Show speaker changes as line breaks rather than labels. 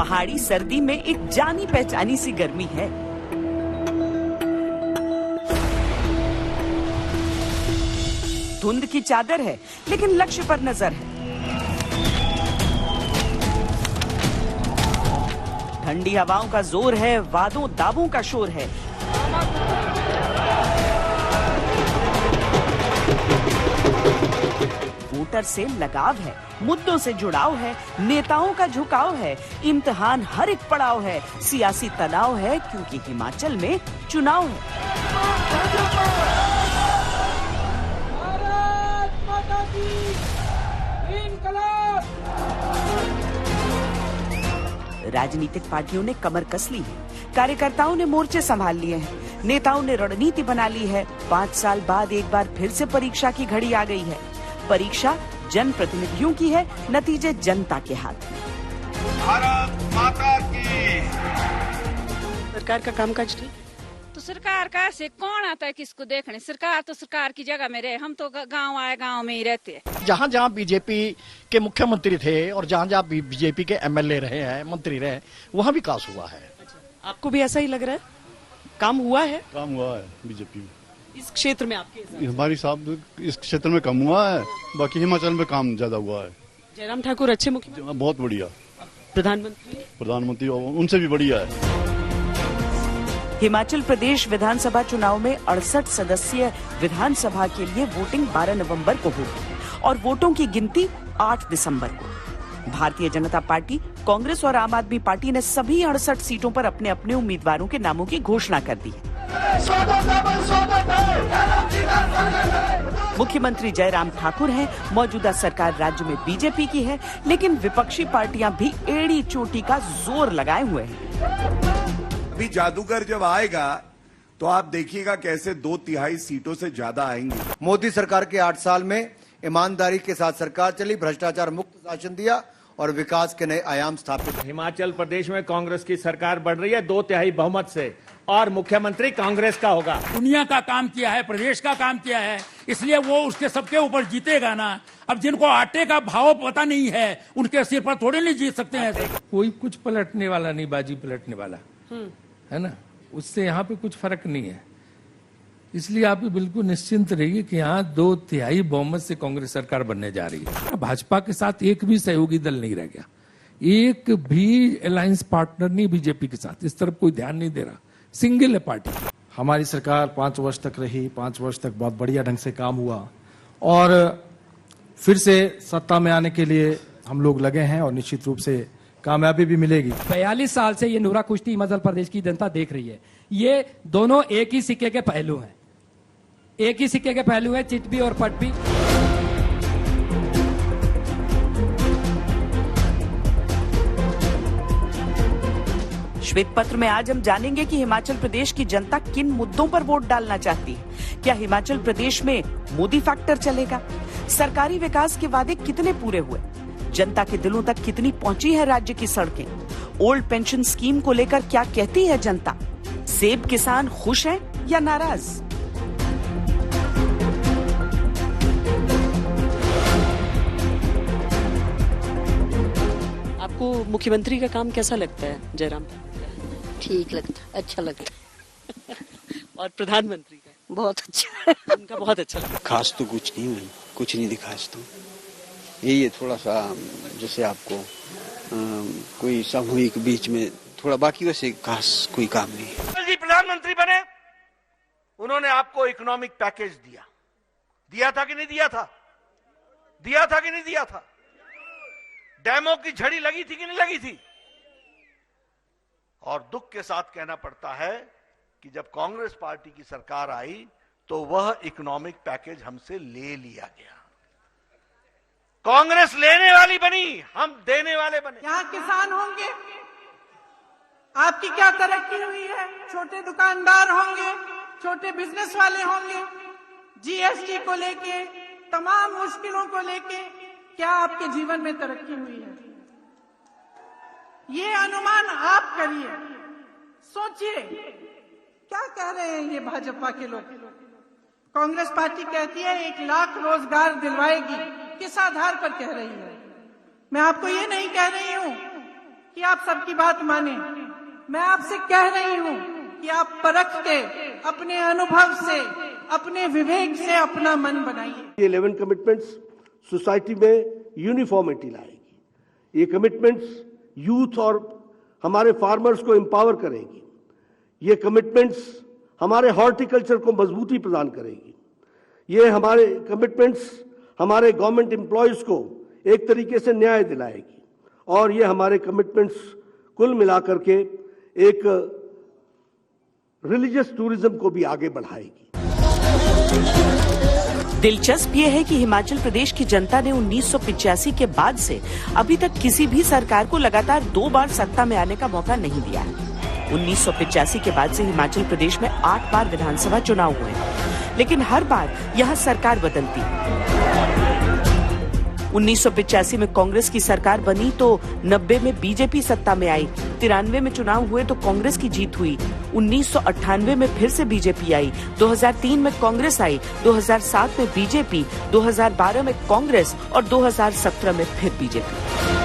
पहाड़ी सर्दी में एक जानी पहचानी सी गर्मी है। धुंध की चादर है, लेकिन लक्ष्य पर नजर है। ठंडी हवाओं का जोर है, वादों दावों का शोर है। वोटर से लगाव है, मुद्दों से जुड़ाव है, नेताओं का झुकाव है, इम्तिहान हर एक पड़ाव है, सियासी तनाव है, क्योंकि हिमाचल में चुनाव है। राजनीतिक पार्टियों ने कमर कस ली है, कार्यकर्ताओं ने मोर्चे संभाल लिए हैं, नेताओं ने रणनीति बना ली है। 5 साल बाद एक बार फिर से परीक्षा की घड़ी आ गई है। परीक्षा जनप्रतिनिधियों की है, नतीजे जनता के हाथ में।
भारत माता की।
सरकार का कामकाज ठीक
तो सरकार का से कौन आता है किसको देखने? सरकार तो सरकार की जगह में रहे, हम तो गांव आए गांव में ही रहते हैं।
जहाँ जहाँ बीजेपी के मुख्यमंत्री थे और जहाँ जहाँ बीजेपी के एमएलए रहे हैं, मंत्री रहे, वहाँ विकास हुआ है।
आपको भी ऐसा ही लग रहा है? काम हुआ है?
काम हुआ है बीजेपी में
इस क्षेत्र में आपके?
हमारी साहब इस क्षेत्र में कम हुआ है, बाकी हिमाचल में काम ज्यादा हुआ है।
जयराम ठाकुर अच्छे मुख्यमंत्री?
बहुत बढ़िया।
प्रधानमंत्री
उनसे भी बढ़िया है।
हिमाचल प्रदेश विधानसभा चुनाव में 68 सदस्यीय विधानसभा के लिए वोटिंग 12 नवंबर को होगी और वोटों की गिनती 8 दिसंबर को। भारतीय जनता पार्टी, कांग्रेस और आम आदमी पार्टी ने सभी 68 सीटों पर अपने अपने उम्मीदवारों के नामों की घोषणा कर दी है। मुख्यमंत्री जयराम ठाकुर हैं। मौजूदा सरकार राज्य में बीजेपी की है, लेकिन विपक्षी पार्टियां भी एड़ी चोटी का जोर लगाए हुए हैं।
अभी जादूगर जब आएगा तो आप देखिएगा कैसे 2/3 सीटों से ज्यादा आएंगे।
मोदी सरकार के 8 साल में ईमानदारी के साथ सरकार चली, भ्रष्टाचार मुक्त शासन दिया और विकास के नए आयाम स्थापित।
हिमाचल प्रदेश में कांग्रेस की सरकार बढ़ रही है 2/3 बहुमत से, और मुख्यमंत्री कांग्रेस का होगा।
दुनिया का काम किया है, प्रदेश का काम किया है, इसलिए वो उसके सबके ऊपर जीतेगा ना। अब जिनको आटे का भाव पता नहीं है, उनके सिर पर थोड़े नहीं जीत सकते हैं।
कोई कुछ पलटने वाला नहीं, बाजी पलटने वाला है ना, उससे यहाँ पे कुछ फर्क नहीं है। इसलिए आप बिल्कुल निश्चिंत रहिए कि यहाँ 2/3 बहुमत से कांग्रेस सरकार बनने जा रही है। भाजपा के साथ एक भी सहयोगी दल नहीं रह गया, एक भी अलायंस पार्टनर नहीं बीजेपी के साथ, इस तरफ कोई ध्यान नहीं दे रहा, सिंगल है पार्टी।
हमारी सरकार 5 वर्ष तक रही, 5 वर्ष तक बहुत बढ़िया ढंग से काम हुआ और फिर से सत्ता में आने के लिए हम लोग लगे हैं और निश्चित रूप से कामयाबी भी मिलेगी।
42 साल से ये नूरा कुश्ती हिमाचल प्रदेश की जनता देख रही है। ये दोनों एक ही सिक्के के पहलू हैं, एक ही सिक्के के पहलू है, चिट भी और पट भी।
श्वेत पत्र में आज हम जानेंगे कि हिमाचल प्रदेश की जनता किन मुद्दों पर वोट डालना चाहती है। क्या हिमाचल प्रदेश में मोदी फैक्टर चलेगा? सरकारी विकास के वादे कितने पूरे हुए? जनता के दिलों तक कितनी पहुंची है राज्य की सड़कें? ओल्ड पेंशन स्कीम को लेकर क्या कहती है जनता? सेब किसान खुश हैं या नाराज?
आपको मुख्यमंत्री का काम कैसा लगता है जयराम?
ठीक लगता, अच्छा लगता।
और प्रधानमंत्री का?
बहुत अच्छा।
उनका बहुत अच्छा लगता।
खास तो कुछ नहीं हुई, कुछ नहीं दिखा तो यही है, थोड़ा सा जैसे आपको कोई सामूहिक बीच में थोड़ा, बाकी वैसे खास कोई काम नहीं।
जी प्रधानमंत्री बने, उन्होंने आपको इकोनॉमिक पैकेज दिया था कि नहीं दिया था? दिया था कि नहीं दिया था? डैमों की झड़ी लगी थी कि नहीं लगी थी? और दुख के साथ कहना पड़ता है कि जब कांग्रेस पार्टी की सरकार आई तो वह इकोनॉमिक पैकेज हमसे ले लिया गया। कांग्रेस लेने वाली बनी, हम देने वाले बने।
यहाँ किसान होंगे, आपकी क्या तरक्की हुई है? छोटे दुकानदार होंगे, छोटे बिजनेस वाले होंगे, जीएसटी को लेके, तमाम मुश्किलों को लेके क्या आपके जीवन में तरक्की हुई है? ये अनुमान आप करिए, सोचिए क्या कह रहे हैं ये भाजपा के लोग। कांग्रेस पार्टी कहती है 1 लाख रोजगार दिलवाएगी, किस आधार पर कह रही है? मैं आपको ये नहीं कह रही हूं कि आप सबकी बात माने। मैं आपसे कह रही हूँ कि आप परख के अपने अनुभव से, अपने विवेक से अपना मन बनाइए।
ये 11 कमिटमेंट्स सोसाइटी में यूनिफॉर्मिटी लाएगी। ये कमिटमेंट्स यूथ और हमारे फार्मर्स को एम्पावर करेगी। ये कमिटमेंट्स हमारे हॉर्टिकल्चर को मजबूती प्रदान करेगी। ये हमारे कमिटमेंट्स हमारे गवर्नमेंट एम्प्लॉयज को एक तरीके से न्याय दिलाएगी और ये हमारे कमिटमेंट्स कुल मिलाकर के एक रिलीजियस टूरिज्म को भी आगे बढ़ाएगी।
दिलचस्प ये है कि हिमाचल प्रदेश की जनता ने 1985 के बाद से अभी तक किसी भी सरकार को लगातार 2 बार सत्ता में आने का मौका नहीं दिया है। 1985 के बाद से हिमाचल प्रदेश में 8 बार विधानसभा चुनाव हुए, लेकिन हर बार यहां सरकार बदलती। 1985 में कांग्रेस की सरकार बनी तो 90 में बीजेपी सत्ता में आई, 93 में चुनाव हुए तो कांग्रेस की जीत हुई, 1998 में फिर से बीजेपी आई, 2003 में कांग्रेस आई, 2007 में बीजेपी, 2012 में कांग्रेस और 2017 में फिर बीजेपी।